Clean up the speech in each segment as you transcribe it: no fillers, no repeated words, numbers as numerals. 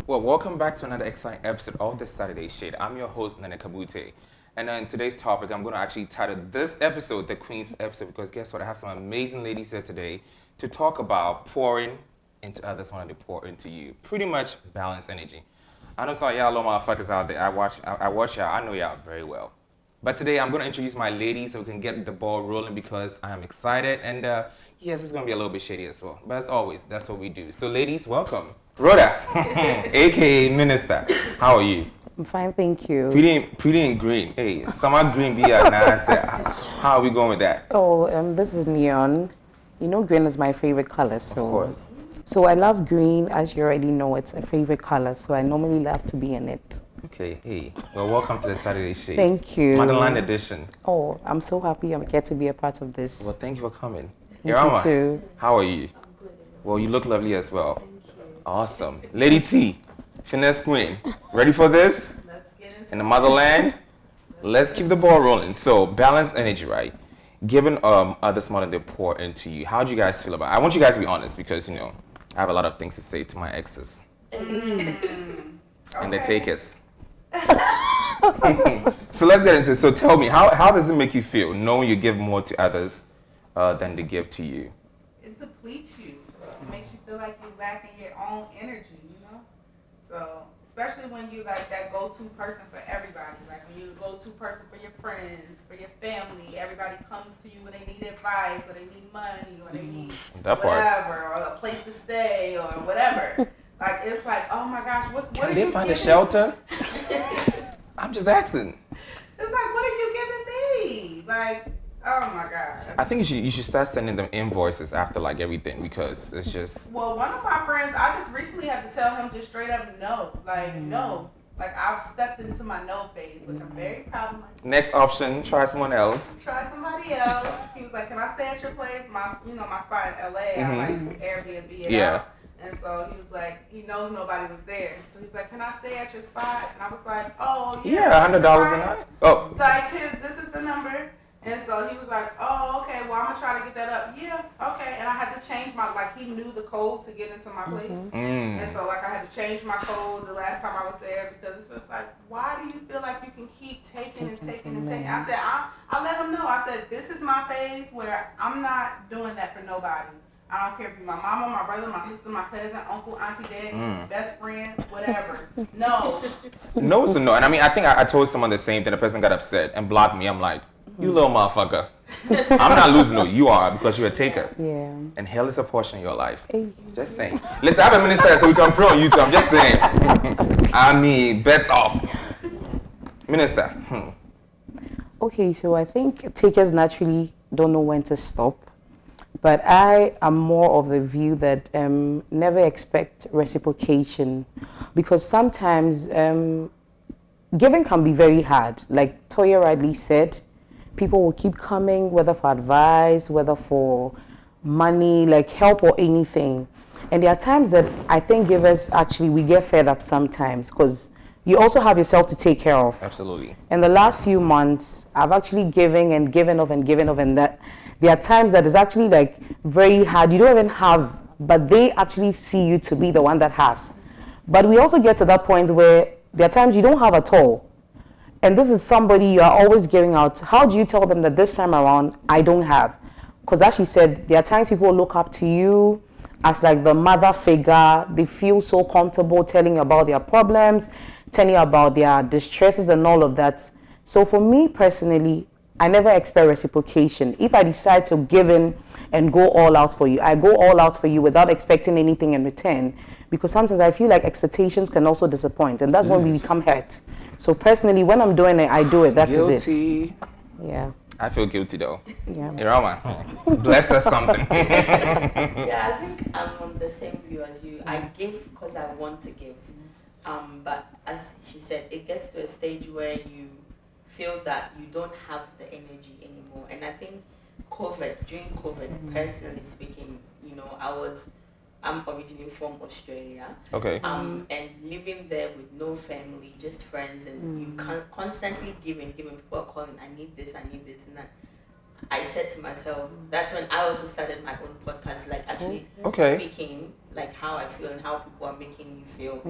Well, welcome back to another exciting episode of the Saturday Shade. I'm your host, Nene Kabutey. And in today's topic, I'm going to actually title this episode the Queen's episode because guess what? I have some amazing ladies here today to talk about pouring into others wanting to pour into you. Pretty much balanced energy. I know some of y'all little motherfuckers out there. I watch y'all. I know y'all very well. But today, I'm going to introduce my ladies so we can get the ball rolling because I am excited. And yes, it's going to be a little bit shady as well. But as always, that's what we do. So ladies, welcome. Rhoda, aka Minister, how are you? I'm fine, thank you. Pretty in green. Hey, summer green be at now. How are we going with that? Oh, this is neon. You know, green is my favorite color, so. Of course. So I love green, as you already know, it's a favorite color, so I normally love to be in it. Okay, hey, well, welcome to the Saturday Shade. Thank you. Motherland edition. Oh, I'm so happy I'm here to be a part of this. Well, thank you for coming. Thank you too. How are you? Well, you look lovely as well. Awesome. Lady T, finesse queen, ready for this? Let's get into In the motherland, let's keep the ball rolling. So, balanced energy, right? Given others more than they pour into you, how do you guys feel about it? I want you guys to be honest because, you know, I have a lot of things to say to my exes. And the takers. So let's get into it. So tell me, how does it make you feel knowing you give more to others than they give to you? It depletes you. It makes you feel like you're lacking your own energy, you know? So, especially when you like that go-to person for everybody. Like when you're the go-to person for your friends, for your family. Everybody comes to you when they need advice or they need money or they need whatever or a place to stay or whatever. Like, it's like, oh my gosh, what Can are they you find giving a shelter? I'm just asking. It's like, what are you giving me? Like, oh my God. I think you should start sending them invoices after like everything because it's just. Well, one of my friends, I just recently had to tell him just straight up no. Like, no. Like, I've stepped into my no phase, which I'm very proud of myself. Next option, try someone else. Try somebody else. He was like, can I stay at your place? My spot in LA, I like Airbnb it out. And so he was like, he knows nobody was there. So he's like, can I stay at your spot? And I was like, oh, yeah. $100 a night. Oh. Like, this is the number. And so he was like, oh, okay, well, I'm going to try to get that up. Yeah, okay. And I had to change he knew the code to get into my place. And so, I had to change my code the last time I was there because it's just like, why do you feel like you can keep taking and taking and taking? I said, I let him know. I said, this is my phase where I'm not doing that for nobody. I don't care if you're my mama, my brother, my sister, my cousin, uncle, auntie, dad, best friend, whatever. No. No is a no. And I mean, I think I told someone the same thing. The person got upset and blocked me. I'm like, you little motherfucker. I'm not losing, no. You are because you're a taker. Yeah. And hell is a portion of your life. Hey. Just saying. Let's have a minister so we can pray on YouTube. I'm just saying. I mean, bets off. Minister. Okay, so I think takers naturally don't know when to stop. But I am more of the view that never expect reciprocation because sometimes giving can be very hard. Like Toya rightly said, people will keep coming, whether for advice, whether for money, like help or anything. And there are times that I think givers actually, we get fed up sometimes because you also have yourself to take care of. Absolutely. In the last few months, I've actually given off and that there are times that it's actually like very hard. You don't even have, but they actually see you to be the one that has. But we also get to that point where there are times you don't have at all. And this is somebody you are always giving out. How do you tell them that this time around, I don't have? Because as she said, there are times people look up to you as like the mother figure. They feel so comfortable telling you about their problems, telling you about their distresses and all of that. So for me personally, I never expect reciprocation. If I decide to give in and go all out for you, I go all out for you without expecting anything in return. Because sometimes I feel like expectations can also disappoint. And that's when we become hurt. So personally, when I'm doing it, I do it. That is it. Guilty. Yeah. I feel guilty though. Yeah. Ewurama, bless us something. Yeah, I think I'm on the same view as you. I give because I want to give. But as she said, it gets to a stage where you feel that you don't have the energy anymore. And I think during COVID, personally speaking, I'm originally from Australia. Okay. And living there with no family, just friends, and you can't constantly giving. People are calling, I need this, and that. I said to myself, that's when I also started my own podcast, like actually speaking like how I feel and how people are making me feel.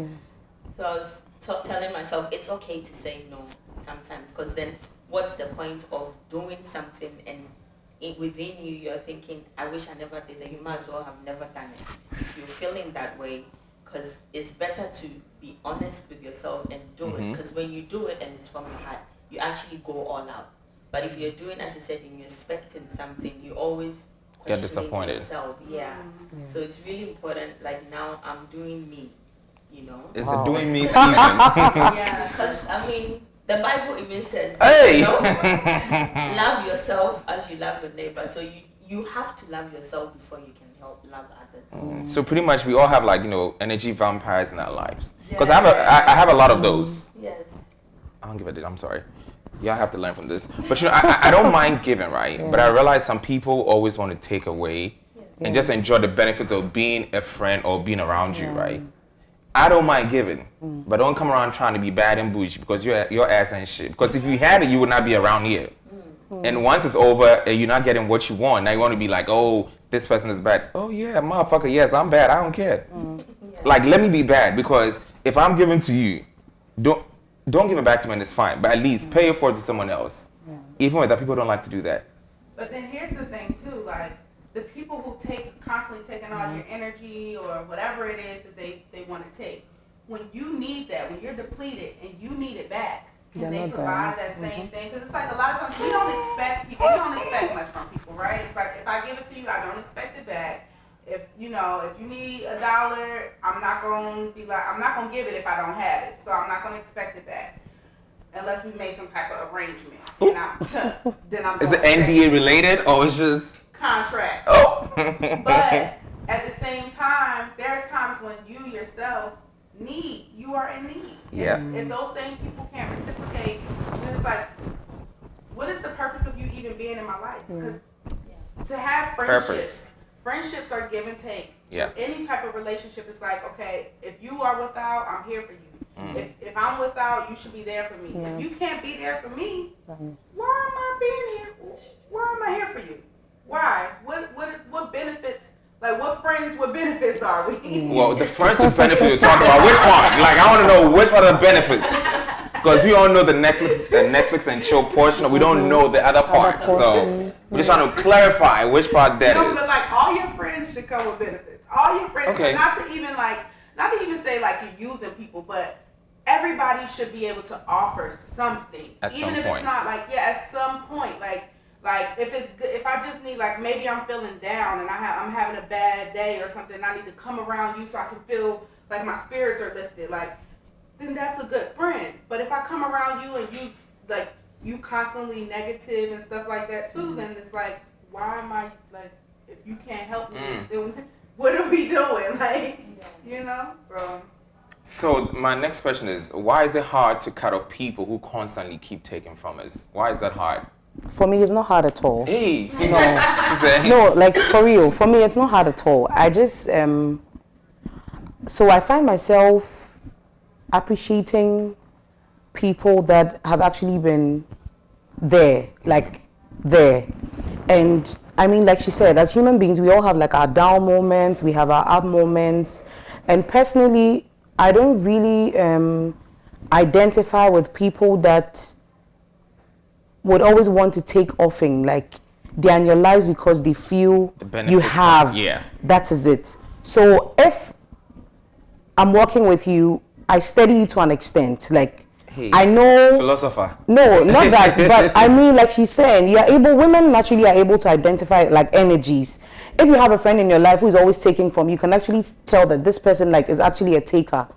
So I was telling myself it's okay to say no sometimes, because then what's the point of doing something and within you you're thinking, I wish I never did it. You might as well have never done it if you're feeling that way, because it's better to be honest with yourself and do it, because when you do it and it's from your heart, you actually go all out. But if you're doing, as you said, and you're expecting something, you always get disappointed. Yourself. So it's really important. Like now I'm doing me, you know. It's the doing me season. Because I mean, the Bible even says, hey, you know, love yourself as you love your neighbor. So you have to love yourself before you can help love others. So pretty much we all have, like, you know, energy vampires in our lives. Because I have a lot of those. Yes. I don't give a damn. I'm sorry. Y'all have to learn from this. But you know, I don't mind giving, right? But I realize some people always want to take away and just enjoy the benefits of being a friend or being around you, right? I don't mind giving, but don't come around trying to be bad and bougie, because your ass ain't shit. Because if you had it, you would not be around here. And once it's over and you're not getting what you want, now you want to be like, oh, this person is bad. Oh yeah, motherfucker, yes, I'm bad. I don't care. Like, let me be bad, because if I'm giving to you, don't give it back to me and it's fine. But at least pay it forward to someone else. Even with that, people don't like to do that. But then here's the thing too, like the people who constantly taking all your energy or whatever it is that they want to take, when you need that, when you're depleted and you need it back, can they provide that same thing? Because it's like a lot of times we don't expect much from people, right? It's like if I give it to you, I don't expect it back. If you need $1, I'm not gonna give it if I don't have it. So I'm not gonna expect it back unless we made some type of arrangement. Then I'm. Is it NDA related or it's just contract? Oh. But at the same time, there's times when you yourself you are in need. Yeah. And if those same people can't reciprocate, then it's like, what is the purpose of you even being in my life? Because to have friendships. Friendships are give and take. Yeah. Any type of relationship is like, okay, if you are without, I'm here for you. If I'm without, you should be there for me. If you can't be there for me, why am I being here? Why am I here for you? Why? What benefits? Like, what friends with benefits are we? Well, the friends with benefits you're talking about, which one? Like, I want to know which one of the benefits. Because we all know the Netflix and chill portion, we don't know the other part. So we're just trying to clarify which part that is. But like, all your friends should come with benefits. All your friends, not to even say like you're using people, but everybody should be able to offer something, even if it's not like at some point, like if it's good, if I just need, like, maybe I'm feeling down and I'm having a bad day or something, and I need to come around you so I can feel like my spirits are lifted, like, then that's a good friend. But if I come around you and you constantly negative and stuff like that too, then it's like, why am I, like, if you can't help me, then what are we doing? Like, you know? So my next question is, why is it hard to cut off people who constantly keep taking from us? Why is that hard? For me, it's not hard at all. Hey, no, she said, no, like, for real. For me, it's not hard at all. I just so I find myself appreciating people that have actually been there, and I mean, like she said, as human beings, we all have like our down moments, we have our up moments, and personally, I don't really identify with people that would always want to take offing, like they're in your lives because they feel you have. That is it. So if I'm working with you, I study you to an extent. Like, I know. Philosopher. No, not that. But I mean, like she's saying, women naturally are able to identify like energies. If you have a friend in your life who is always taking from you, can actually tell that this person like is actually a taker.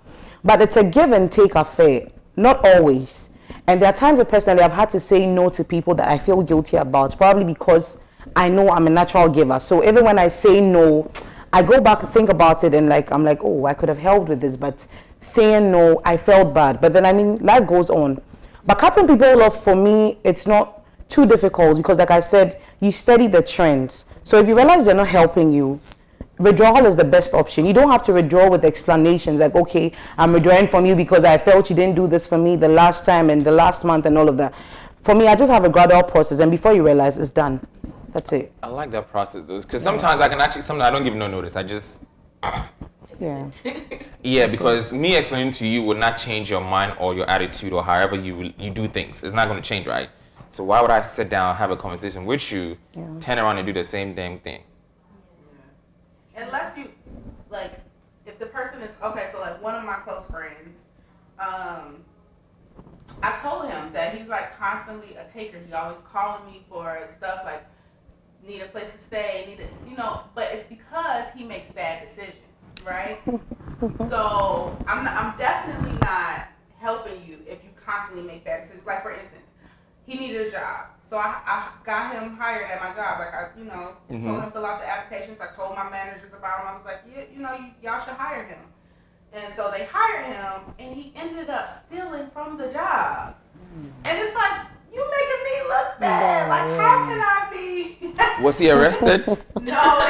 But it's a give and take affair, not always. And there are times personally I've had to say no to people that I feel guilty about, probably because I know I'm a natural giver. So even when I say no, I go back and think about it and like I'm like, oh, I could have helped with this, but saying no, I felt bad. But then I mean, life goes on. But cutting people off, for me, it's not too difficult because, like I said, you study the trends. So if you realize they're not helping you, withdrawal is the best option. You don't have to withdraw with explanations like, okay, I'm withdrawing from you because I felt you didn't do this for me the last time and the last month and all of that. for me, I just have a gradual process, and before you realize, it's done. That's it. I like that process, though, because sometimes I can actually, sometimes I don't give no notice. I just, Yeah. yeah, because me explaining to you would not change your mind or your attitude or however you do things. It's not going to change, right? So why would I sit down, have a conversation with you, turn around and do the same damn thing? Unless you, like, if the person is, okay, so like one of my close friends, I told him that he's like constantly a taker. He always calling me for stuff like, need a place to stay, but it's because he makes bad decisions, right? So I'm definitely not helping you if you constantly make bad decisions. Like for instance, he needed a job. So I got him hired at my job. Like I, told him fill out the applications. I told my managers about him. I was like, y'all should hire him. And so they hired him, and he ended up stealing from the job. And it's like, you making me look bad. Like, how can I be? Was he arrested? No,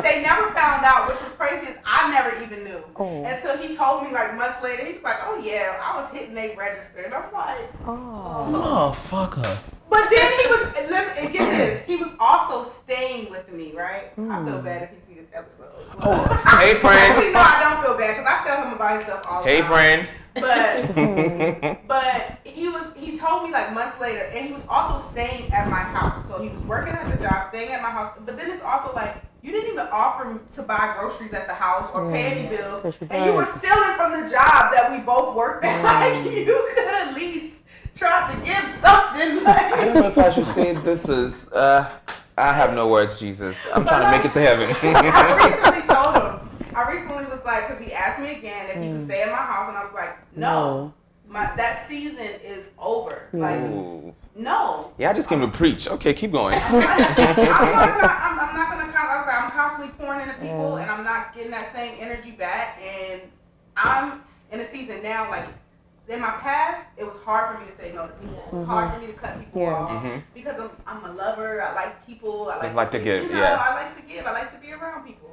they never found out, which was crazy. Is I never even knew until he told me like months later. He was like, "Oh yeah, I was hitting a register," and I'm like, "Oh, fuck her." But then he was, and get this, he was also staying with me, right? I feel bad if he sees this episode. Hey friend. No, I don't feel bad because I tell him about himself all the time. Hey friend. But he told me like months later, and he was also staying at my house. So he was working at the job, staying at my house. But then it's also like, you didn't even offer to buy groceries at the house or pay any bills, and you were stealing from the job that we both worked at. Like you could at least try to give something. Like, I don't know if I should say this is. I have no words, Jesus. I'm trying to make it to heaven. I recently told him. I recently was like, because he asked me again if he could stay at my house, and I was like, no. That season is over. Like, no. Yeah, I just came to preach. Okay, keep going. I'm not gonna. I'm constantly pouring into people, and I'm not getting that same energy back. And I'm in a season now. Like in my past, it was hard for me to say no to people. It was hard for me to cut people off because I'm a lover. I like people. I like to give. I like to give. I like to be around people.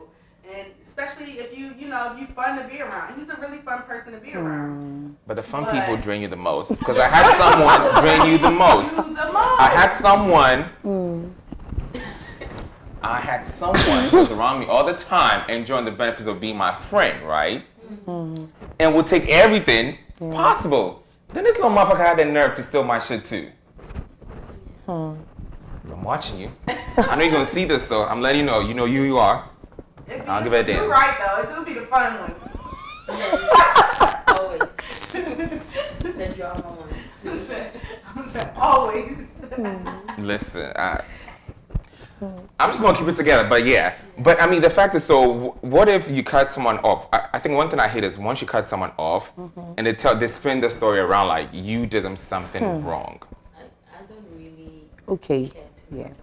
And especially if you're fun to be around. He's a really fun person to be around. But the fun people drain you the most. Because I had someone drain you the most. I had someone who was around me all the time, enjoying the benefits of being my friend, right? And would take everything possible. Then this little motherfucker had the nerve to steal my shit too. I'm watching you. I know you're going to see this, so I'm letting you know. You know who you are. I'll give it a damn. You're right, though. It do be the fun ones. Always. The drama ones. I'm saying always. Listen, I'm just going to keep it together, but yeah. But, I mean, the fact is, so what if you cut someone off? I think one thing I hate is once you cut someone off, and they spin the story around like you did them something wrong. I don't really Okay. care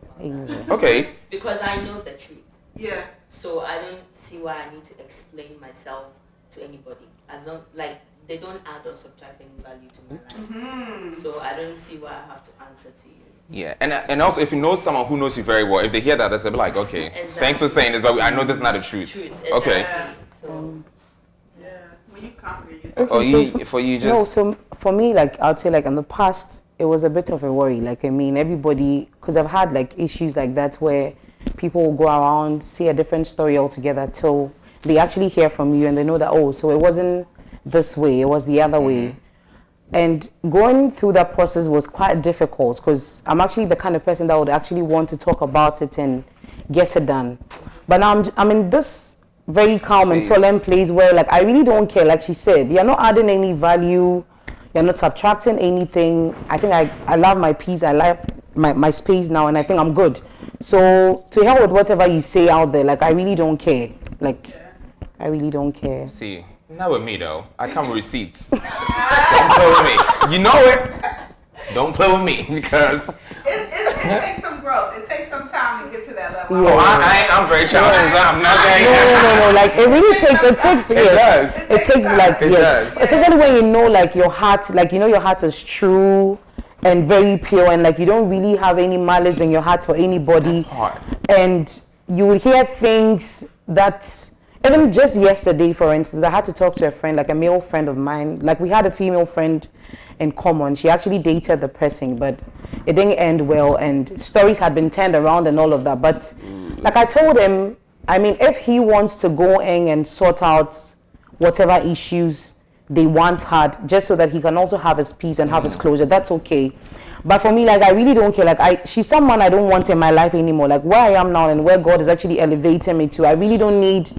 Okay. Because I know the truth. Yeah. So I don't see why I need to explain myself to anybody. They don't add or subtract any value to my life. So I don't see why I have to answer to you. Yeah, and also if you know someone who knows you very well, if they hear that, they'll be like, okay, thanks for saying this, but I know this is not the truth. Okay. Yeah. So When you confident yourself. No, so for me, like, I'd say, like, in the past, it was a bit of a worry. Like, I mean, everybody, because I've had, like, issues like that where people will go around, see a different story altogether till they actually hear from you and they know that, oh, so it wasn't this way, it was the other way. And going through that process was quite difficult because I'm actually the kind of person that would actually want to talk about it and get it done. But now I'm in this very calm and solemn place where, like, I really don't care. Like she said, you're not adding any value, you're not subtracting anything. I think I love my peace, I love my space now, and I think I'm good. So to hell with whatever you say out there, like, I really don't care. Like, I really don't care. See, not with me though. I come with receipts. Don't play with me. You know it. Don't play with me because it takes some growth. It takes some time to get to that level. Yeah. I'm very childish. I'm not No. Like, it really takes. It takes. It takes like especially when you know, like, your heart, like, you know, your heart is true and very pure, and like you don't really have any malice in your heart for anybody. And you would hear things that. Even just yesterday, for instance, I had to talk to a friend, like a male friend of mine. Like, we had a female friend in common. She actually dated the person, but it didn't end well, and stories had been turned around and all of that. But like I told him, I mean, if he wants to go in and sort out whatever issues they once had, just so that he can also have his peace and have his closure, that's okay. But for me, like, I really don't care. Like, she's someone I don't want in my life anymore. Like, where I am now and where God is actually elevating me to, I really don't need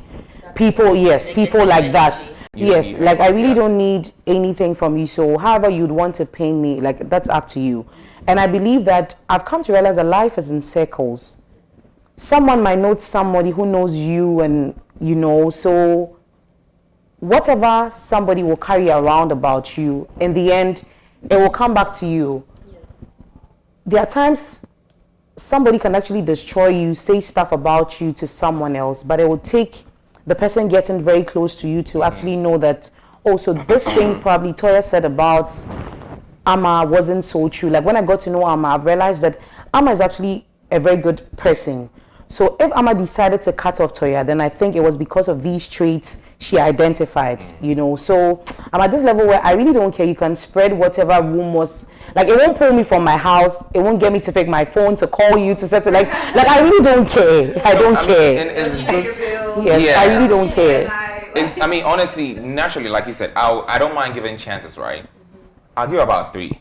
people, people like that. Yes, like, I really don't need anything from you. So however you'd want to pay me, like, that's up to you. And I believe that I've come to realize that life is in circles. Someone might know somebody who knows you, and, you know, so whatever somebody will carry around about you, in the end, it will come back to you. There are times somebody can actually destroy you, say stuff about you to someone else, but it will take the person getting very close to you to actually know that, oh, so this thing probably Toya said about Amma wasn't so true. Like, when I got to know Amma, I've realized that Amma is actually a very good person. So if Amma decided to cut off Toya, then I think it was because of these traits she identified, you know. So I'm at this level where I really don't care. You can spread whatever rumors. Like, it won't pull me from my house. It won't get me to pick my phone to call you to settle. Like I really don't care. I don't care. Yes, I really don't care. I mean, honestly, naturally, like you said, I don't mind giving chances, right? I'll give about 3.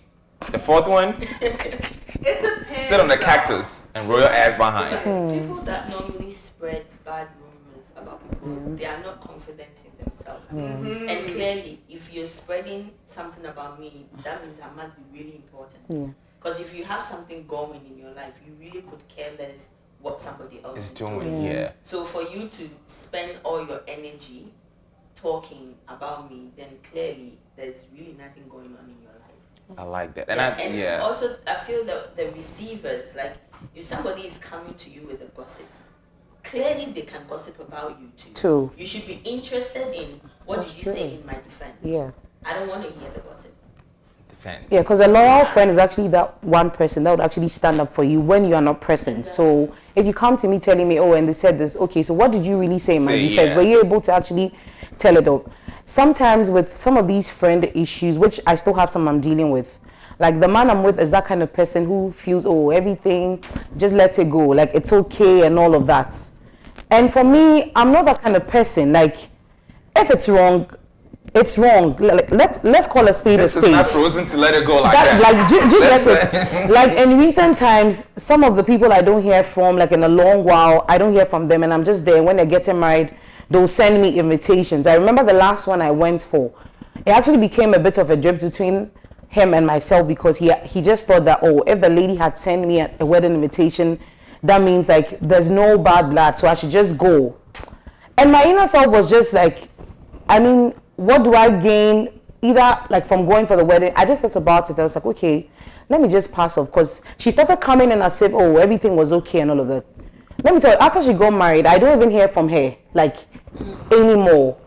The 4th one, It depends. sit on the cactus and roll your ass behind. People that normally spread bad rumors about people, they are not confident in themselves. And clearly, if you're spreading something about me, that means I must be really important. Because if you have something going in your life, you really could care less what somebody else is doing. So for you to spend all your energy talking about me, then clearly there's really nothing going on in your life. I like that. And also, I feel that the receivers, like, if somebody is coming to you with a gossip, clearly they can gossip about you too. You should be interested in what did you say in my defense. I don't want to hear the gossip. Yeah, because a loyal friend is actually that one person that would actually stand up for you when you are not present. So if you come to me telling me, oh, and they said this, okay, so what did you really say in my defense? Were you able to actually tell it up? Sometimes with some of these friend issues, which I still have some I'm dealing with, like, the man I'm with is that kind of person who feels, oh, everything, just let it go, like, it's okay and all of that. And for me, I'm not that kind of person. Like, if it's wrong, it's wrong. Like, let's call a spade a spade. This is not frozen to let it go like that. Like, do you get it? Like, in recent times, some of the people I don't hear from, like, in a long while, I don't hear from them, and I'm just there. When they're getting married, they'll send me invitations. I remember the last one I went for. It actually became a bit of a drift between him and myself, because he just thought that, oh, if the lady had sent me a wedding invitation, that means, like, there's no bad blood, so I should just go. And my inner self was just like, I mean, what do I gain either, like, from going for the wedding? I just thought about it. I was like, okay, let me just pass off, because she started coming in as if, oh, everything was okay and all of that. Let me tell you, after she got married, I don't even hear from her, like, anymore.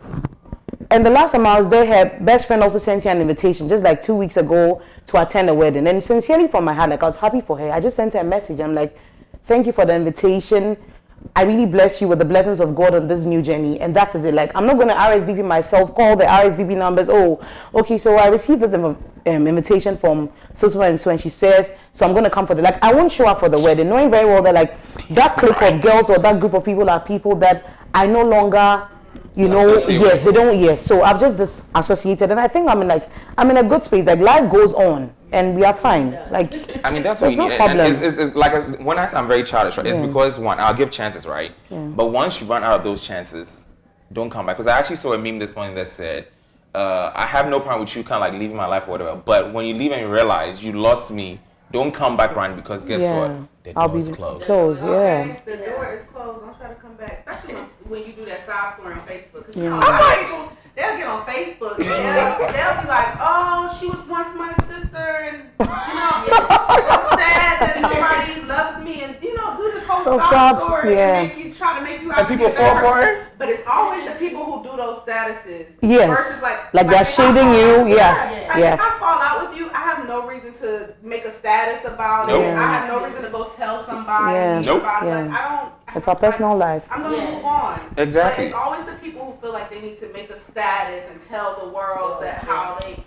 And the last time I was there, her best friend also sent her an invitation just like 2 weeks ago to attend a wedding. And sincerely from my heart, like, I was happy for her. I just sent her a message. I'm like, thank you for the invitation. I really bless you with the blessings of God on this new journey. And that is it. Like, I'm not going to RSVP myself, call the RSVP numbers. Oh, okay, so I received this invitation from so and so, and she says, so I'm going to come for the, like, I won't show up for the wedding, knowing very well that, like, that clique of girls or that group of people are people that I no longer, you know, yes, they don't, yes. So I've just disassociated, and I think I'm in a good space. Like, life goes on, and we are fine. Like, I mean, that's what you need. And it's like, when I say I'm very childish, right? It's because, one, I'll give chances, right? But once you run out of those chances, don't come back. Because I actually saw a meme this morning that said, I have no problem with you kind of like leaving my life or whatever, but when you leave and you realize you lost me, don't come back around, because guess what? The door is closed. Okay, the door is closed. Don't try to come back, especially when you do that sob story on Facebook. Because you know, people, they'll get on Facebook and they'll be like, oh, she was once my sister, and, you know, it's sad that nobody loves me, and, you know, do this whole sob story and try to make you out. And people fall for it? But it's always the people who do those statuses. Versus like they're shading you. If I fall out with you, I have no reason to make a status about it. I have no reason to go tell somebody about it. Like, I don't. It's our personal life. I'm gonna move on. Exactly. But it's always the people who feel like they need to make a status and tell the world that how they.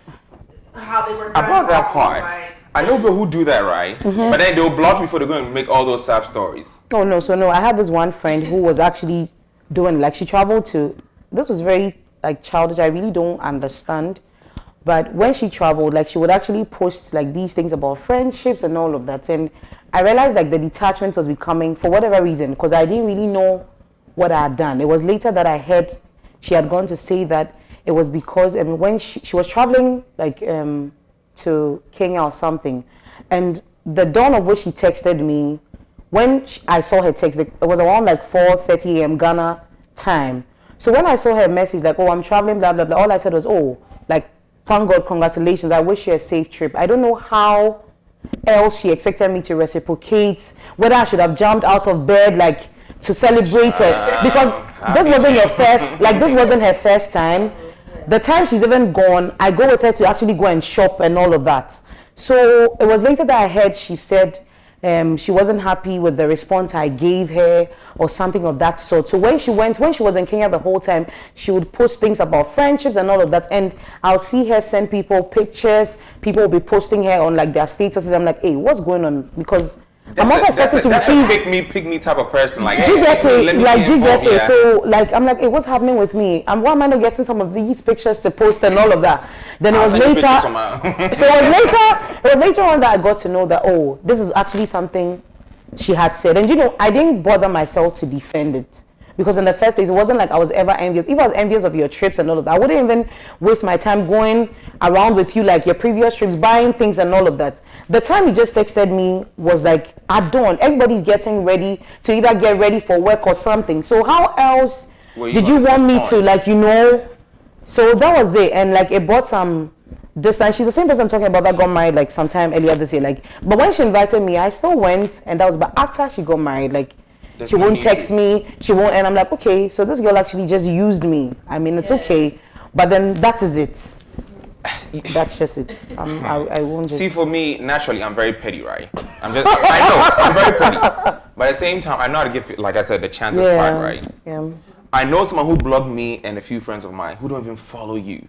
how they were done. About that part, Like, I know people who do that, right? But then they'll block before they go and make all those sad stories. Oh no, so no, I had this one friend who was actually doing, like, she traveled to, this was very like childish, I really don't understand. But when she traveled, like, she would actually post like these things about friendships and all of that. And I realized like the detachment was becoming, for whatever reason, because I didn't really know what I had done. It was later that I heard she had gone to say that it was because when she was traveling like to Kenya or something, and the dawn of which she texted me, when I saw her text, it was around like 4:30 a.m. Ghana time. So when I saw her message like, oh, I'm traveling, blah, blah, blah, all I said was, oh, like, thank God, congratulations, I wish you a safe trip. I don't know how else she expected me to reciprocate, whether I should have jumped out of bed, like, to celebrate her, because this wasn't your first, like, this wasn't her first time. The time she's even gone, I go with her to actually go and shop and all of that. So it was later that I heard she said she wasn't happy with the response I gave her or something of that sort. So when she was in Kenya the whole time, she would post things about friendships and all of that. And I'll see her send people pictures. People will be posting her on like their statuses. I'm like, hey, what's going on? Because I'm also expected to receive. Pick me type of person. Like, do you get it? Like, do you get it? Yeah. So, like, I'm like, hey, what's happening with me? And why am I not getting some of these pictures to post and all of that? Then it was later. So it was later on that I got to know that, oh, this is actually something she had said. And you know, I didn't bother myself to defend it. Because in the first place, it wasn't like I was ever envious. If I was envious of your trips and all of that, I wouldn't even waste my time going around with you like your previous trips, buying things and all of that. The time you just texted me was like at dawn. Everybody's getting ready to either get ready for work or something. So how else did you want me to, like, you know? So that was it. And like it brought some distance. She's the same person I'm talking about that got married like sometime earlier this year. Like, but when she invited me, I still went, and that was, but after she got married, like, she won't text me, she won't, and I'm like, okay, so this girl actually just used me. I mean, it's okay, but then that is it. That's just it. I won't just... See, for me, naturally, I'm very petty, right? I know, I'm very petty. But at the same time, I know how to give, like I said, the chances part, right? Yeah. I know someone who blocked me and a few friends of mine who don't even follow you.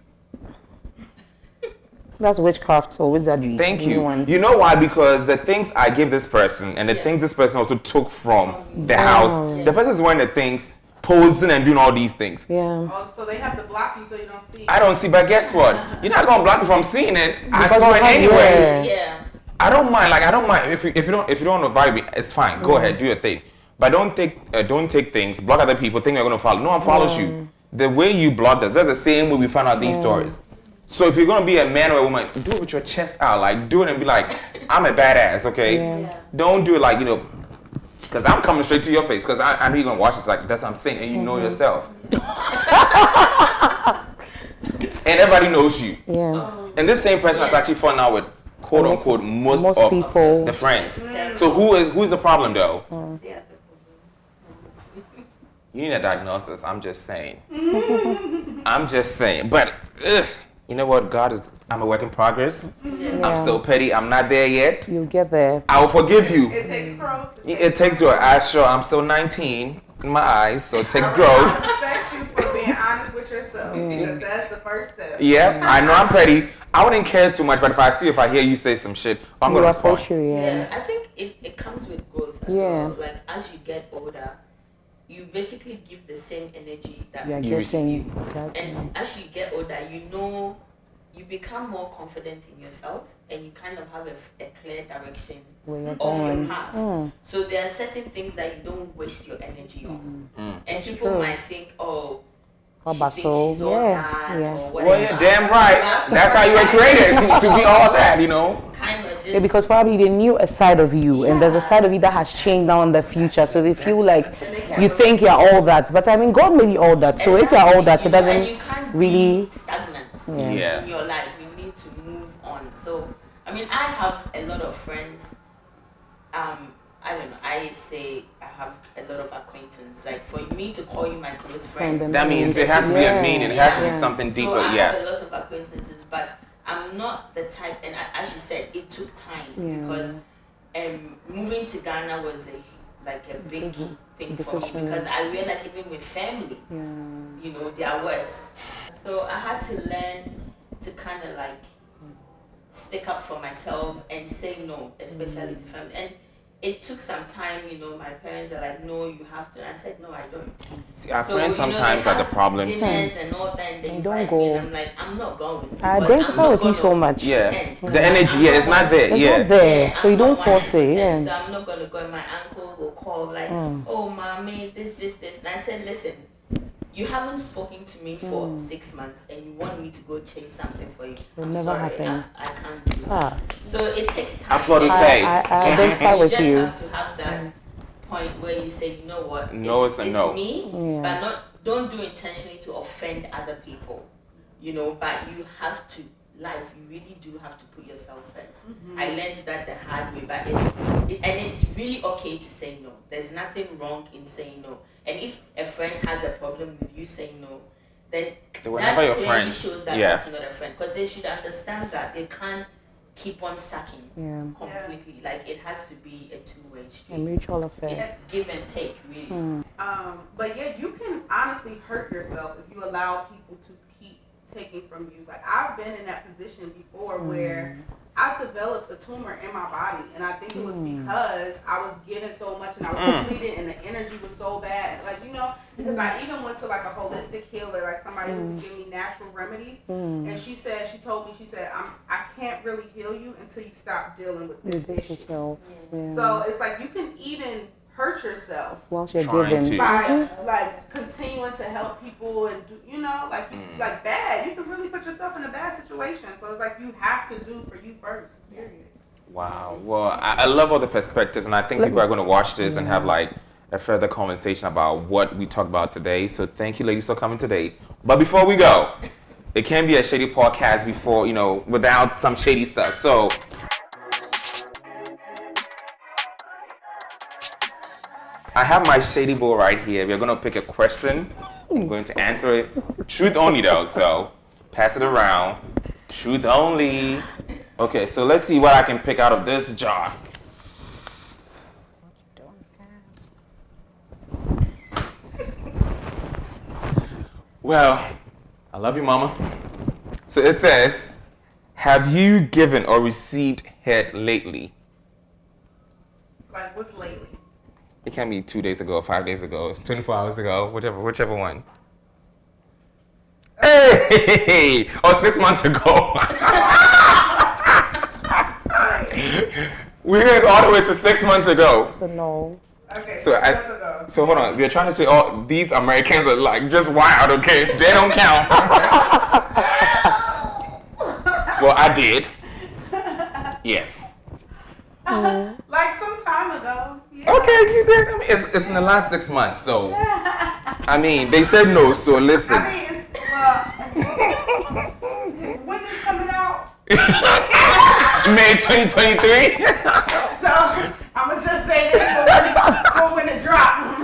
That's witchcraft, so wizardry. Thank you. You know why? Because the things I give this person and the things this person also took from the house, the person is wearing the things, posing and doing all these things. Yeah. Oh, so they have to block you so you don't see it. I don't see, but guess what? You're not gonna block me from seeing it. I Because saw it anyway. Yeah. I don't mind. Like, I don't mind if you don't want to vibe me, it's fine. Go ahead, do your thing. But don't take things, block other people, think they're gonna follow. No one follows you. The way you block us, that's the same way we found out these stories. So if you're gonna be a man or a woman, do it with your chest out. Like, do it and be like, I'm a badass, okay? Yeah. Don't do it like, you know, because I'm coming straight to your face. Because I know you're gonna watch this. Like, that's what I'm saying, and you know yourself. And everybody knows you. Yeah. And this same person is actually falling out with quote unquote most of people, the friends. So who's the problem though? You need a diagnosis. I'm just saying. I'm just saying. But you know what? I'm a work in progress. I'm still petty. I'm not there yet. You'll get there. I will forgive you. It takes growth. It takes growth. I'm still 19 in my eyes, so it takes growth. I respect you for being honest with yourself. Because that's the first step. Yeah, I know I'm petty. I wouldn't care too much, but if I hear you say some shit, I'm going to respond. Yeah, I think it comes with growth as well. Like, as you get older, you basically give the same energy that you receive. And as you get older, you become more confident in yourself, and you kind of have a clear direction of your path. So there are certain things that you don't waste your energy on. And people might think, oh, she thinks she's all that or whatever. Well, you're damn right. That's how you were created, to be all that, you know. Kind of just... Yeah, because probably they knew a side of you, and there's a side of you that has changed now in the future, so they feel like you think you're all that. But I mean, God made you all that, so if you're all that, it doesn't really... stagnant in your life. You need to move on. So, I mean, I have a lot of friends. I don't know. I say I have a lot of acquaintance. Like, for me to call you my close friend, that means it has to be a meaning. It has to be something deeper. So I have a lot of acquaintances, but I'm not the type. And as you said, it took time because moving to Ghana was a big thing for me, because I realized even with family, you know, they are worse. So I had to learn to kind of like stick up for myself and say no, especially to family. And it took some time, my parents are like, no, you have to. And I said, no, I don't. See, our friends sometimes are the problem too. Dinners and all that, and they don't invite go. me, and I'm like, I'm not going. I identify with you so much. Yeah. Pretend. The energy, it's not there. It's Yeah. not there, Yeah, so you I'm don't not force wanting it. to Yeah. pretend, So I'm not going to go, and my uncle will call like, oh, mommy, this. And I said, listen, you haven't spoken to me for 6 months and you want me to go chase something for you. Will I'm never sorry, happen. I can't do that. So it takes time. Applaud to say. I identify with you. You just have to have that point where you say, you know what, No, it's a no. me, Yeah. but don't do intentionally to offend other people. But you have to, you really do have to put yourself first. I learned that the hard way, but it's really okay to say no. There's nothing wrong in saying no. And if a friend has a problem with you saying no, then They were that never your clearly friends. shows that Yeah. that's not a friend. Because they should understand that they can't keep on sucking completely. Like, it has to be a two-way street. A mutual affair. It's give and take, really. But yeah, you can honestly hurt yourself if you allow people to keep taking from you. Like, I've been in that position before where I developed a tumor in my body, and I think it was because I was giving so much and I was depleted and the energy was so bad. Like, because I even went to like a holistic healer, like somebody who would give me natural remedies, and she told me, I can't really heal you until you stop dealing with this issue. Yeah. So it's like you can even hurt yourself Whilst you're Trying giving. to. by like continuing to help people and do, like bad. You can really put yourself in a bad situation. So it's like you have to do for you first. Period. Wow. Well, I love all the perspectives, and I think people are going to watch this and have like a further conversation about what we talked about today. So thank you, ladies, for coming today. But before we go, it can't be a shady podcast without some shady stuff. So I have my shady bowl right here. We're going to pick a question. I'm going to answer it. Truth only, though. So pass it around. Truth only. Okay, so let's see what I can pick out of this jar. Well, I love you, Mama. So it says, have you given or received head lately? Like, what's lately? It can be 2 days ago, 5 days ago, 24 hours ago, whichever one. Hey! Or 6 months ago. We're all the way to 6 months ago. So no. Okay, So 6 months ago. So hold on, we're trying to say all these Americans are like just wild, okay? They don't count. Well, I did. Yes. Like some time ago. Yeah. Okay, you did. I mean, it's in the last 6 months, so I mean, they said no, so listen. I mean, when is coming out? May 2023. So I'm gonna just say this for when it drops.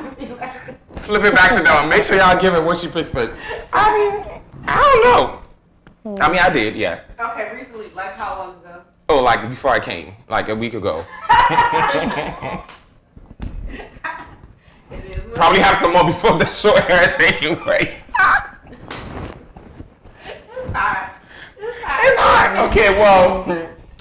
Flip it back to that one. Make sure y'all give it what she picked first. I mean, I don't know. I mean, I did, yeah. Okay, recently, like how long ago? Oh, like before I came, like a week ago. It is. Probably have some more before the short hairs anyway. It's hot. It's hot. Okay, well,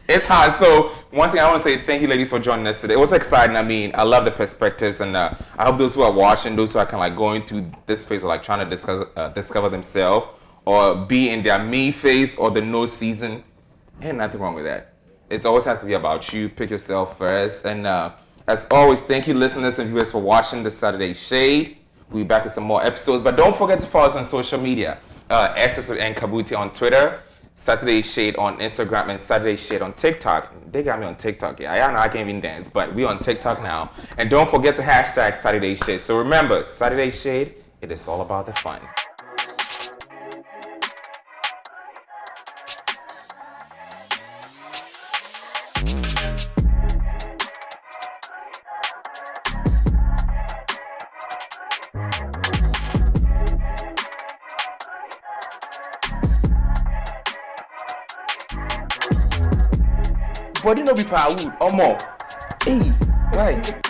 it's hot. So once again, I want to say thank you, ladies, for joining us today. It was exciting. I mean, I love the perspectives, and I hope those who are watching, those who are kind of like going through this phase of like trying to discover themselves or be in their me phase or the no season, ain't nothing wrong with that. It always has to be about you. Pick yourself first. And as always, thank you, listeners and viewers, for watching the Saturday Shade. We'll be back with some more episodes, but don't forget to follow us on social media. Earnest and Kabutey on Twitter, Saturday Shade on Instagram, and Saturday Shade on TikTok. They got me on TikTok. Yeah, I know I can't even dance, but we on TikTok now. And don't forget to hashtag Saturday Shade. So remember, Saturday Shade, it is all about the fun. Body no be firewood or more. Hey, right.